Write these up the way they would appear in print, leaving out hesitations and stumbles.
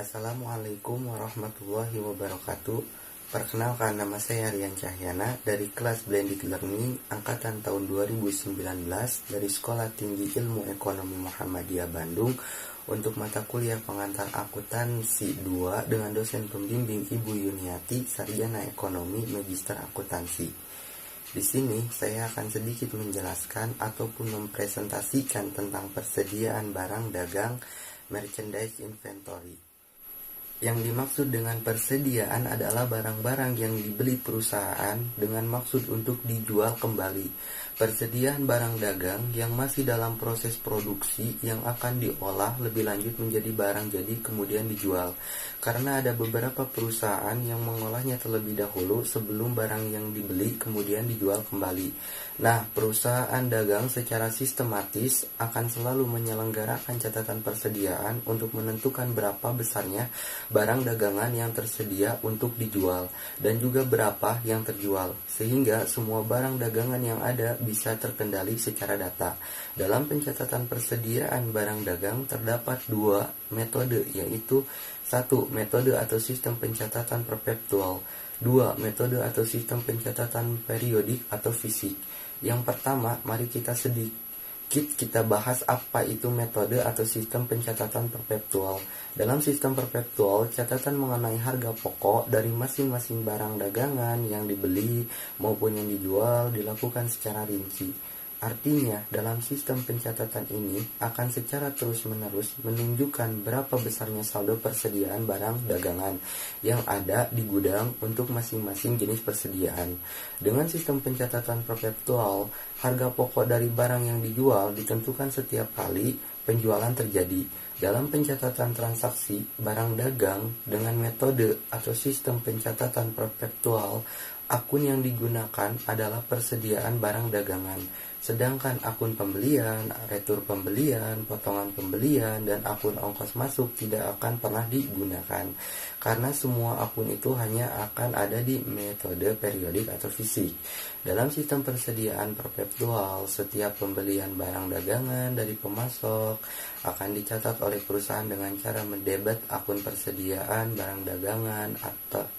Assalamualaikum warahmatullahi wabarakatuh. Perkenalkan, nama saya Rian Cahyana dari kelas Blended Learning angkatan tahun 2019 dari Sekolah Tinggi Ilmu Ekonomi Muhammadiyah Bandung untuk mata kuliah pengantar akuntansi 2 dengan dosen pembimbing Ibu Yuniati, Sarjana Ekonomi Magister Akuntansi. Di sini saya akan sedikit menjelaskan ataupun mempresentasikan tentang persediaan barang dagang merchandise inventory. Yang dimaksud dengan persediaan adalah barang-barang yang dibeli perusahaan dengan maksud untuk dijual kembali. Persediaan barang dagang yang masih dalam proses produksi yang akan diolah lebih lanjut menjadi barang jadi kemudian dijual. Karena ada beberapa perusahaan yang mengolahnya terlebih dahulu sebelum barang yang dibeli kemudian dijual kembali. Nah, perusahaan dagang secara sistematis akan selalu menyelenggarakan catatan persediaan untuk menentukan berapa besarnya barang dagangan yang tersedia untuk dijual dan juga berapa yang terjual, sehingga semua barang dagangan yang ada bisa terkendali secara data. Dalam pencatatan persediaan barang dagang terdapat dua metode, yaitu 1. Metode atau sistem pencatatan perpetual. 2. Metode atau sistem pencatatan periodik atau fisik. Yang pertama, mari kita bahas apa itu metode atau sistem pencatatan perpetual. Dalam sistem perpetual, catatan mengenai harga pokok dari masing-masing barang dagangan yang dibeli maupun yang dijual dilakukan secara rinci. Artinya, dalam sistem pencatatan ini akan secara terus-menerus menunjukkan berapa besarnya saldo persediaan barang dagangan yang ada di gudang untuk masing-masing jenis persediaan. Dengan sistem pencatatan perpetual, harga pokok dari barang yang dijual ditentukan setiap kali penjualan terjadi. Dalam pencatatan transaksi barang dagang dengan metode atau sistem pencatatan perpetual, akun yang digunakan adalah persediaan barang dagangan. Sedangkan akun pembelian, retur pembelian, potongan pembelian, dan akun ongkos masuk tidak akan pernah digunakan. Karena semua akun itu hanya akan ada di metode periodik atau fisik. Dalam sistem persediaan perpetual, setiap pembelian barang dagangan dari pemasok akan dicatat oleh perusahaan dengan cara mendebet akun persediaan barang dagangan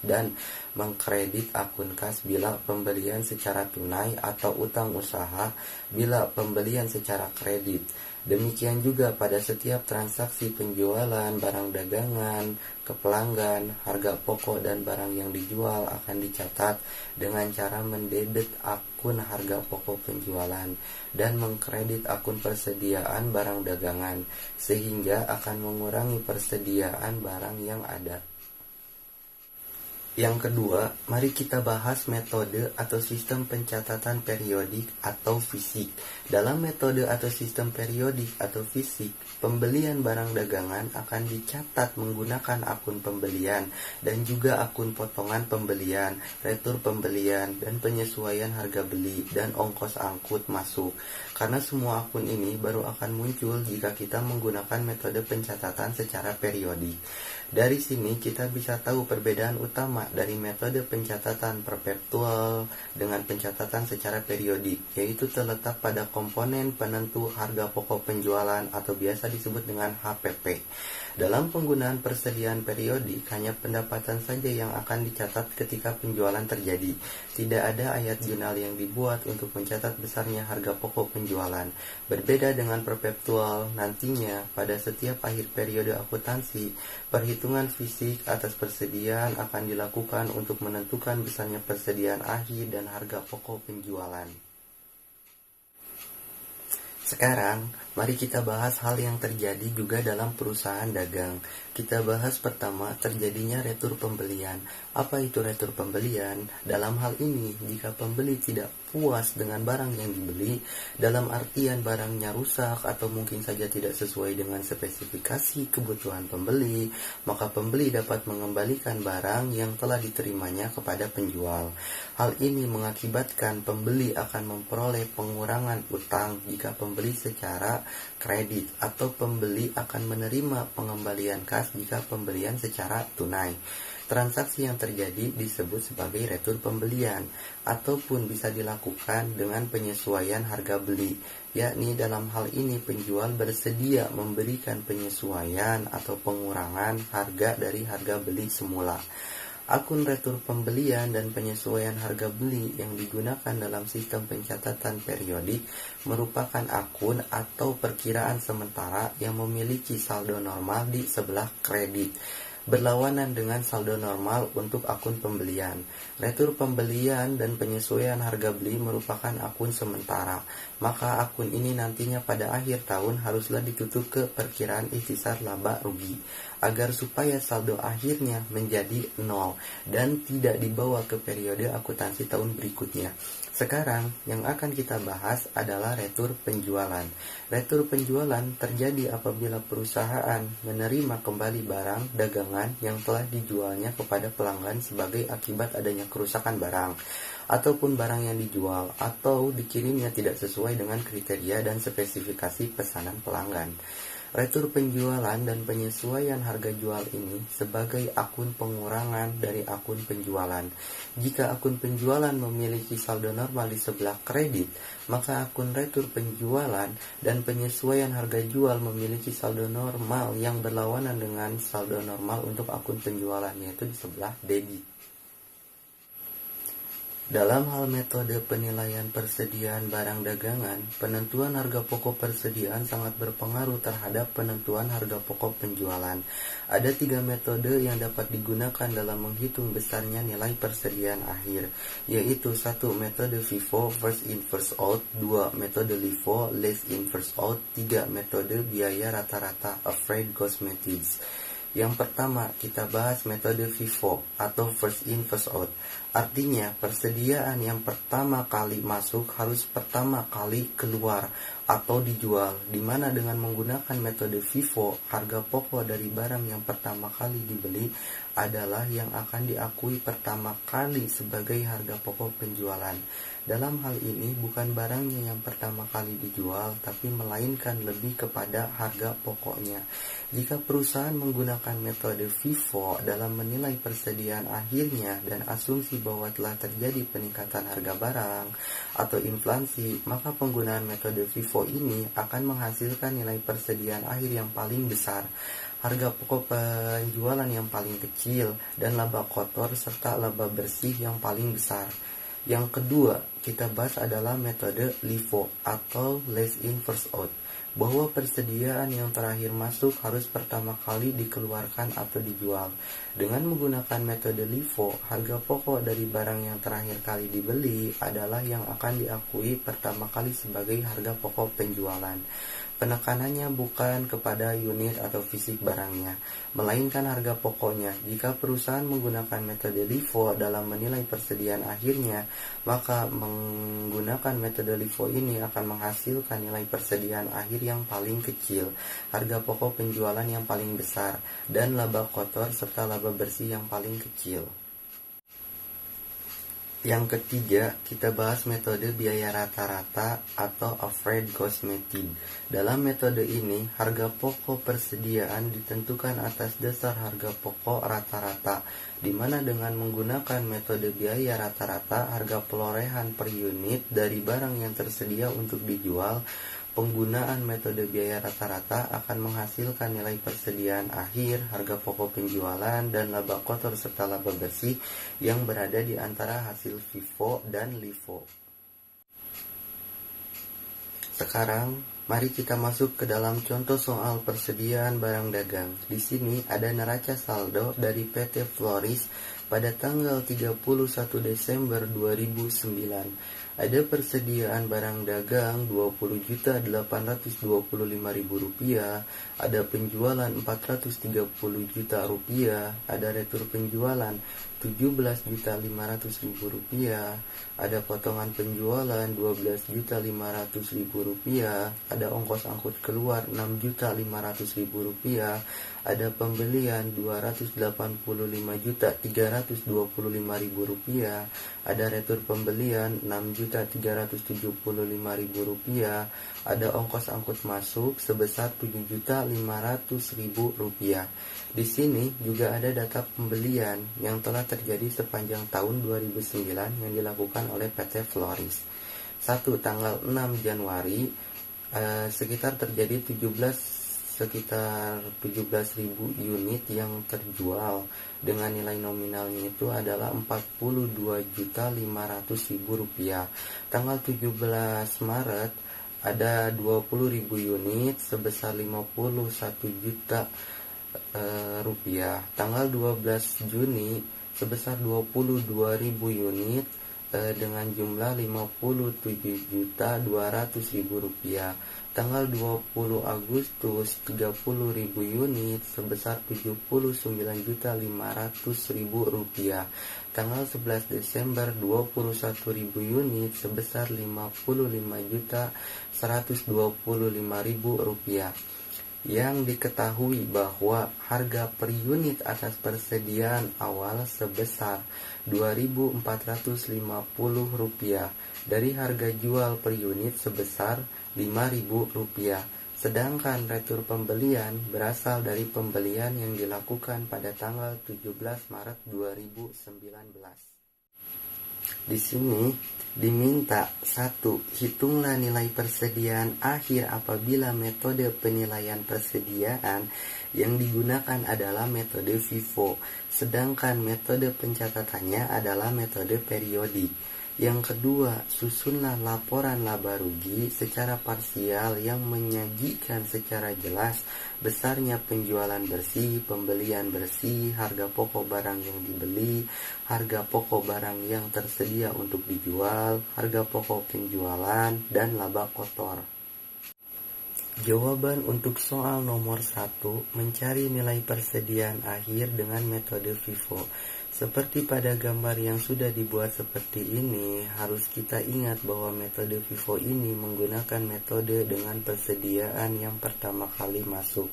dan mengkredit akun kas bila pembelian secara tunai atau utang usaha bila pembelian secara kredit. Demikian juga pada setiap transaksi penjualan barang dagangan ke pelanggan, harga pokok dan barang yang dijual akan dicatat dengan cara mendebet akun harga pokok penjualan dan mengkredit akun persediaan barang dagangan, sehingga akan mengurangi persediaan barang yang ada. Yang kedua, mari kita bahas metode atau sistem pencatatan periodik atau fisik. Dalam metode atau sistem periodik atau fisik, pembelian barang dagangan akan dicatat menggunakan akun pembelian dan juga akun potongan pembelian, retur pembelian, dan penyesuaian harga beli dan ongkos angkut masuk. Karena semua akun ini baru akan muncul jika kita menggunakan metode pencatatan secara periodik. Dari sini kita bisa tahu perbedaan utama dari metode pencatatan perpetual dengan pencatatan secara periodik, yaitu terletak pada komponen penentu harga pokok penjualan atau biasa disebut dengan HPP. Dalam penggunaan persediaan periodik, hanya pendapatan saja yang akan dicatat ketika penjualan terjadi. Tidak ada ayat jurnal yang dibuat untuk mencatat besarnya harga pokok penjualan. Berbeda dengan perpetual, nantinya pada setiap akhir periode akuntansi, perhitungan fisik atas persediaan akan dilakukan untuk menentukan besarnya persediaan akhir dan harga pokok penjualan. Sekarang, mari kita bahas hal yang terjadi juga dalam perusahaan dagang. Kita bahas pertama terjadinya retur pembelian. Apa itu retur pembelian? Dalam hal ini, jika pembeli tidak puas dengan barang yang dibeli, dalam artian barangnya rusak atau mungkin saja tidak sesuai dengan spesifikasi kebutuhan pembeli, maka pembeli dapat mengembalikan barang yang telah diterimanya kepada penjual. Hal ini mengakibatkan pembeli akan memperoleh pengurangan utang jika pembeli secara kredit, atau pembeli akan menerima pengembalian kas jika pembelian secara tunai. Transaksi yang terjadi disebut sebagai retur pembelian, ataupun bisa dilakukan dengan penyesuaian harga beli, yakni dalam hal ini penjual bersedia memberikan penyesuaian atau pengurangan harga dari harga beli semula. Akun retur pembelian dan penyesuaian harga beli yang digunakan dalam sistem pencatatan periodik merupakan akun atau perkiraan sementara yang memiliki saldo normal di sebelah kredit, berlawanan dengan saldo normal untuk akun pembelian. Retur pembelian dan penyesuaian harga beli merupakan akun sementara, maka akun ini nantinya pada akhir tahun haruslah ditutup ke perkiraan ikhtisar laba rugi, agar supaya saldo akhirnya menjadi nol dan tidak dibawa ke periode akuntansi tahun berikutnya. Sekarang yang akan kita bahas adalah retur penjualan. Retur penjualan terjadi apabila perusahaan menerima kembali barang dagangan yang telah dijualnya kepada pelanggan sebagai akibat adanya kerusakan barang, ataupun barang yang dijual atau dikirimnya tidak sesuai dengan kriteria dan spesifikasi pesanan pelanggan. Retur penjualan dan penyesuaian harga jual ini sebagai akun pengurangan dari akun penjualan. Jika akun penjualan memiliki saldo normal di sebelah kredit, maka akun retur penjualan dan penyesuaian harga jual memiliki saldo normal yang berlawanan dengan saldo normal untuk akun penjualan, yaitu di sebelah debit. Dalam hal metode penilaian persediaan barang dagangan, penentuan harga pokok persediaan sangat berpengaruh terhadap penentuan harga pokok penjualan. Ada 3 metode yang dapat digunakan dalam menghitung besarnya nilai persediaan akhir, yaitu 1. Metode FIFO first in first out, 2. Metode LIFO last in first out, 3. Metode biaya rata-rata average cost methods. Yang pertama, kita bahas metode FIFO atau first in first out. Artinya, persediaan yang pertama kali masuk harus pertama kali keluar atau dijual, di mana dengan menggunakan metode FIFO, harga pokok dari barang yang pertama kali dibeli adalah yang akan diakui pertama kali sebagai harga pokok penjualan. Dalam hal ini bukan barangnya yang pertama kali dijual, tapi melainkan lebih kepada harga pokoknya. Jika perusahaan menggunakan metode FIFO dalam menilai persediaan akhirnya dan asumsi bahwa telah terjadi peningkatan harga barang atau inflasi, maka penggunaan metode FIFO ini akan menghasilkan nilai persediaan akhir yang paling besar, harga pokok penjualan yang paling kecil, dan laba kotor serta laba bersih yang paling besar. Yang kedua, kita bahas adalah metode LIFO atau last in first out, bahwa persediaan yang terakhir masuk harus pertama kali dikeluarkan atau dijual. Dengan menggunakan metode LIFO, harga pokok dari barang yang terakhir kali dibeli adalah yang akan diakui pertama kali sebagai harga pokok penjualan. Penekanannya bukan kepada unit atau fisik barangnya, melainkan harga pokoknya. Jika perusahaan menggunakan metode LIFO dalam menilai persediaan akhirnya, maka menggunakan metode LIFO ini akan menghasilkan nilai persediaan akhir yang paling kecil, harga pokok penjualan yang paling besar, dan laba kotor serta laba bersih yang paling kecil. Yang ketiga, kita bahas metode biaya rata-rata atau average cost method. Dalam metode ini, harga pokok persediaan ditentukan atas dasar harga pokok rata-rata, di mana dengan menggunakan metode biaya rata-rata, harga perolehan per unit dari barang yang tersedia untuk dijual. Penggunaan metode biaya rata-rata akan menghasilkan nilai persediaan akhir, harga pokok penjualan, dan laba kotor serta laba bersih yang berada di antara hasil FIFO dan LIFO. Sekarang, mari kita masuk ke dalam contoh soal persediaan barang dagang. Di sini ada neraca saldo dari PT Floris pada tanggal 31 Desember 2009. Ada persediaan barang dagang Rp20.825.000, ada penjualan Rp430 juta, ada retur penjualan Rp17.500.000, ada potongan penjualan Rp12.500.000, ada ongkos angkut keluar Rp6.500.000, ada pembelian Rp285.300.000, Rp3.325.000, ada retur pembelian Rp6.375.000, ada ongkos angkut masuk sebesar Rp7.500.000. Di sini juga ada data pembelian yang telah terjadi sepanjang tahun 2009 yang dilakukan oleh PT Floris. 1. Tanggal 6 Januari sekitar 17.000 unit yang terjual dengan nilai nominalnya itu adalah Rp42.500.000. Tanggal 17 Maret ada 20.000 unit sebesar Rp51.000. Tanggal 12 Juni sebesar 22.000 unit dengan jumlah Rp57.200.000. Tanggal 20 Agustus 30.000 unit sebesar Rp79.500.000. Tanggal 11 Desember 21.000 unit sebesar Rp55.125.000. Yang diketahui bahwa harga per unit atas persediaan awal sebesar Rp2.450 dari harga jual per unit sebesar Rp5.000. Sedangkan retur pembelian berasal dari pembelian yang dilakukan pada tanggal 17 Maret 2019. Di sini diminta 1. Hitunglah nilai persediaan akhir apabila metode penilaian persediaan yang digunakan adalah metode FIFO, sedangkan metode pencatatannya adalah metode periodik. Yang kedua, susunlah laporan laba rugi secara parsial yang menyajikan secara jelas besarnya penjualan bersih, pembelian bersih, harga pokok barang yang dibeli, harga pokok barang yang tersedia untuk dijual, harga pokok penjualan, dan laba kotor. Jawaban untuk soal nomor 1, mencari nilai persediaan akhir dengan metode FIFO. Seperti pada gambar yang sudah dibuat seperti ini, harus kita ingat bahwa metode FIFO ini menggunakan metode dengan persediaan yang pertama kali masuk.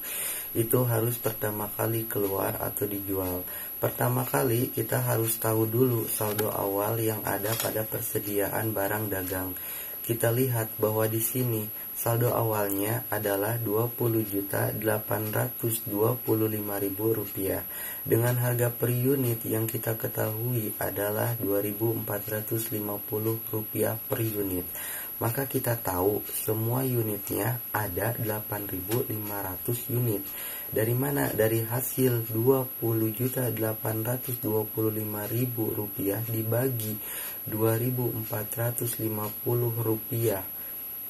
Itu harus pertama kali keluar atau dijual. Pertama kali kita harus tahu dulu saldo awal yang ada pada persediaan barang dagang. Kita lihat bahwa di sini saldo awalnya adalah Rp20.825.000 dengan harga per unit yang kita ketahui adalah Rp2.450 per unit. Maka kita tahu semua unitnya ada 8.500 unit. Dari mana? Dari hasil Rp20.825.000 dibagi Rp2.450.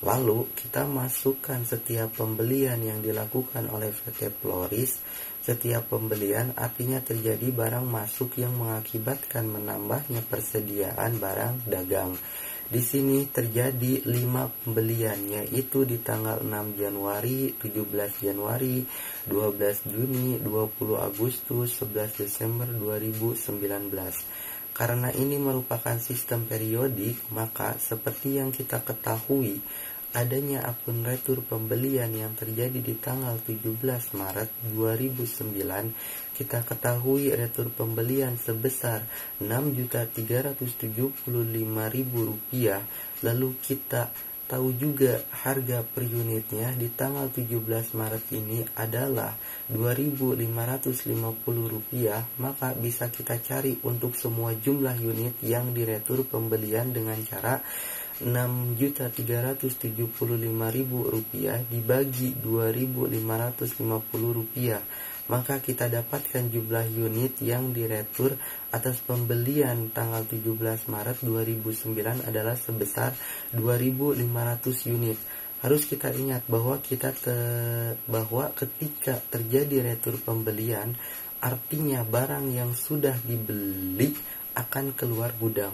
Lalu kita masukkan setiap pembelian yang dilakukan oleh PT Floris. Setiap pembelian artinya terjadi barang masuk yang mengakibatkan menambahnya persediaan barang dagang. Di sini terjadi 5 pembelian, yaitu di tanggal 6 Januari, 17 Januari, 12 Juni, 20 Agustus, 11 Desember 2019. Karena ini merupakan sistem periodik, maka seperti yang kita ketahui, adanya akun retur pembelian yang terjadi di tanggal 17 Maret 2009, kita ketahui retur pembelian sebesar Rp6.375.000. Lalu kita tahu juga harga per unitnya di tanggal 17 Maret ini adalah Rp2.550, maka bisa kita cari untuk semua jumlah unit yang diretur pembelian dengan cara Rp6.375.000 dibagi Rp2.550, maka kita dapatkan jumlah unit yang diretur atas pembelian tanggal 17 Maret 2009 adalah sebesar 2.500 unit. Harus kita ingat bahwa ketika terjadi retur pembelian, artinya barang yang sudah dibeli akan keluar gudang,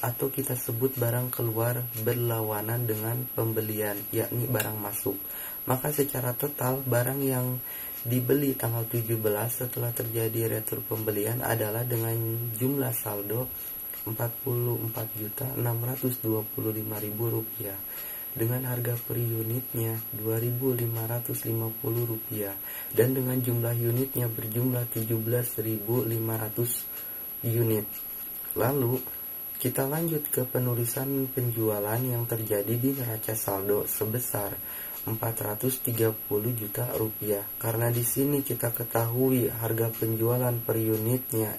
atau kita sebut barang keluar berlawanan dengan pembelian, yakni barang masuk. Maka secara total barang yang dibeli tanggal 17 setelah terjadi retur pembelian adalah dengan jumlah saldo Rp44.625.000 dengan harga per unitnya Rp2.550 dan dengan jumlah unitnya berjumlah 17.500 unit. Lalu kita lanjut ke penulisan penjualan yang terjadi di neraca saldo sebesar 430 juta rupiah. Karena di sini kita ketahui harga penjualan per unitnya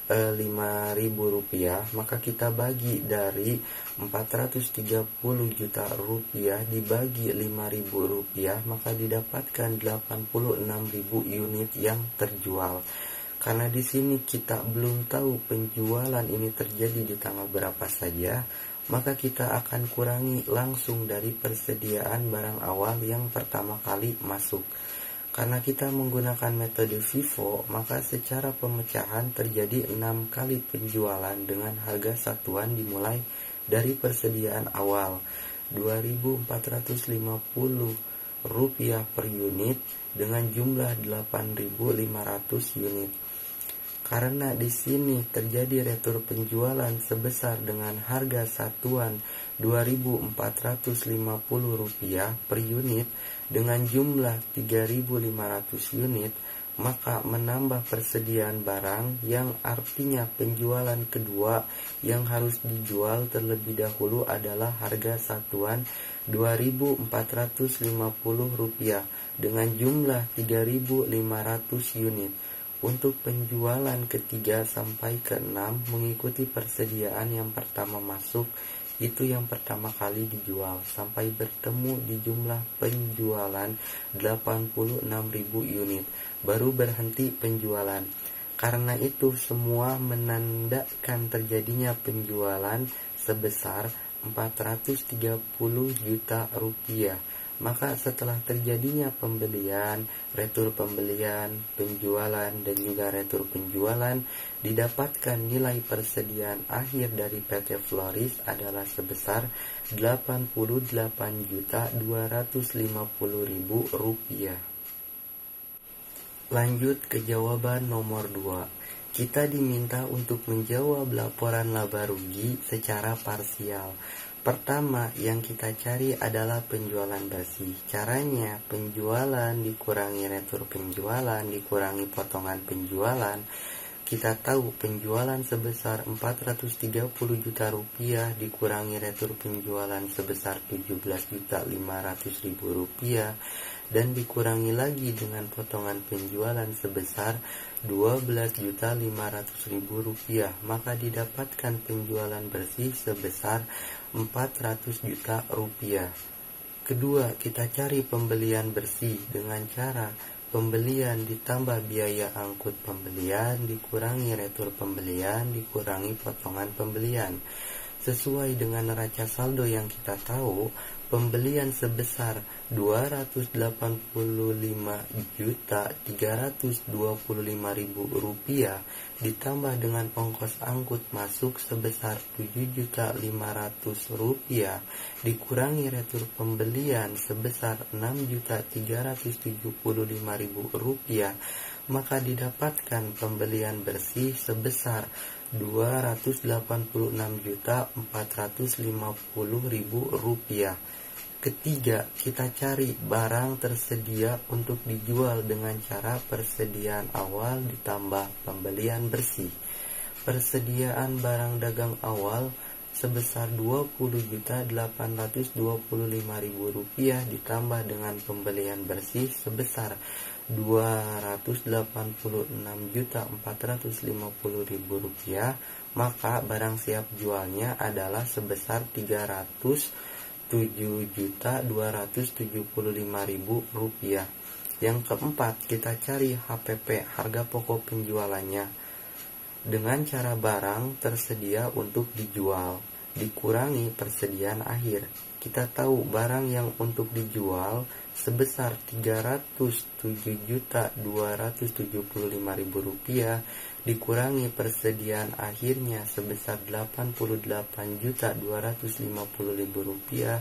5.000 rupiah, maka kita bagi dari 430 juta rupiah dibagi 5.000 rupiah, maka didapatkan 86.000 unit yang terjual. Karena di sini kita belum tahu penjualan ini terjadi di tanggal berapa saja, maka kita akan kurangi langsung dari persediaan barang awal yang pertama kali masuk. Karena kita menggunakan metode FIFO, maka secara pemecahan terjadi 6 kali penjualan dengan harga satuan dimulai dari persediaan awal 2.450 rupiah per unit dengan jumlah 8.500 unit. Karena di sini terjadi retur penjualan sebesar dengan harga satuan 2.450 rupiah per unit dengan jumlah 3.500 unit, maka menambah persediaan barang yang artinya penjualan kedua yang harus dijual terlebih dahulu adalah harga satuan 2.450 rupiah dengan jumlah 3.500 unit. Untuk penjualan ketiga sampai ke-6 mengikuti persediaan yang pertama masuk, itu yang pertama kali dijual sampai bertemu di jumlah penjualan 86.000 unit, baru berhenti penjualan. Karena itu semua menandakan terjadinya penjualan sebesar 430 juta rupiah. Maka setelah terjadinya pembelian, retur pembelian, penjualan, dan juga retur penjualan, didapatkan nilai persediaan akhir dari PT Floris adalah sebesar 88.250.000 rupiah. Lanjut ke jawaban nomor 2. Kita diminta untuk menjawab laporan laba rugi secara parsial. Pertama yang kita cari adalah penjualan bersih. Caranya penjualan dikurangi retur penjualan dikurangi potongan penjualan. Kita tahu penjualan sebesar 430 juta rupiah dikurangi retur penjualan sebesar 17.500.000 rupiah dan dikurangi lagi dengan potongan penjualan sebesar 12.500.000 rupiah, maka didapatkan penjualan bersih sebesar 400 juta rupiah. Kedua, kita cari pembelian bersih dengan cara pembelian ditambah biaya angkut pembelian dikurangi retur pembelian dikurangi potongan pembelian. Sesuai dengan neraca saldo yang kita tahu, pembelian sebesar 285.325.000 rupiah ditambah dengan ongkos angkut masuk sebesar 7.500.000 rupiah dikurangi retur pembelian sebesar 6.375.000 rupiah, maka didapatkan pembelian bersih sebesar 286.450.000 rupiah. Ketiga, kita cari barang tersedia untuk dijual dengan cara persediaan awal ditambah pembelian bersih. Persediaan barang dagang awal sebesar 20.825.000 rupiah ditambah dengan pembelian bersih sebesar 286.450.000 rupiah, maka barang siap jualnya adalah sebesar 307.275.000 rupiah. Yang keempat, kita cari HPP, harga pokok penjualannya, dengan cara barang tersedia untuk dijual dikurangi persediaan akhir. Kita tahu barang yang untuk dijual sebesar 307.275.000 rupiah dikurangi persediaan akhirnya sebesar 88.250.000 rupiah,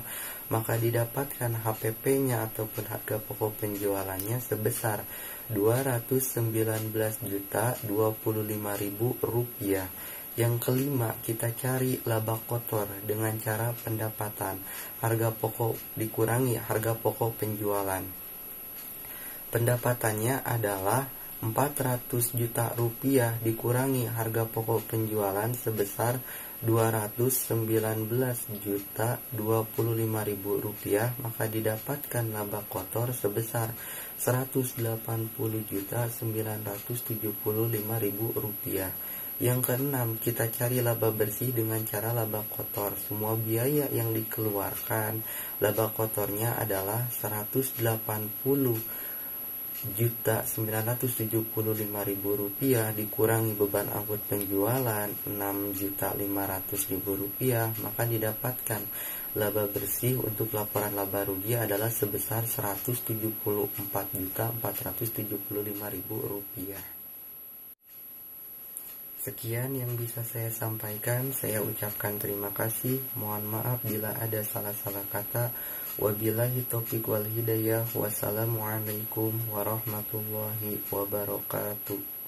maka didapatkan HPP-nya ataupun harga pokok penjualannya sebesar 219.025.000 rupiah. Yang kelima, kita cari laba kotor dengan cara pendapatan, harga pokok dikurangi harga pokok penjualan. Pendapatannya adalah 400 juta rupiah dikurangi harga pokok penjualan sebesar 219 juta 25 ribu rupiah, maka didapatkan laba kotor sebesar 180 juta 975 ribu rupiah. Yang keenam, kita cari laba bersih dengan cara laba kotor. Semua biaya yang dikeluarkan, laba kotornya adalah 180 juta 975 ribu rupiah dikurangi beban angkut penjualan 6 juta 500 ribu rupiah, maka didapatkan laba bersih untuk laporan laba rugi adalah sebesar 174 juta 475 ribu rupiah. Sekian yang bisa saya sampaikan. Saya ucapkan terima kasih. Mohon maaf bila ada salah-salah kata. Wabillahi taufiq wal hidayah. Wassalamualaikum warahmatullahi wabarakatuh.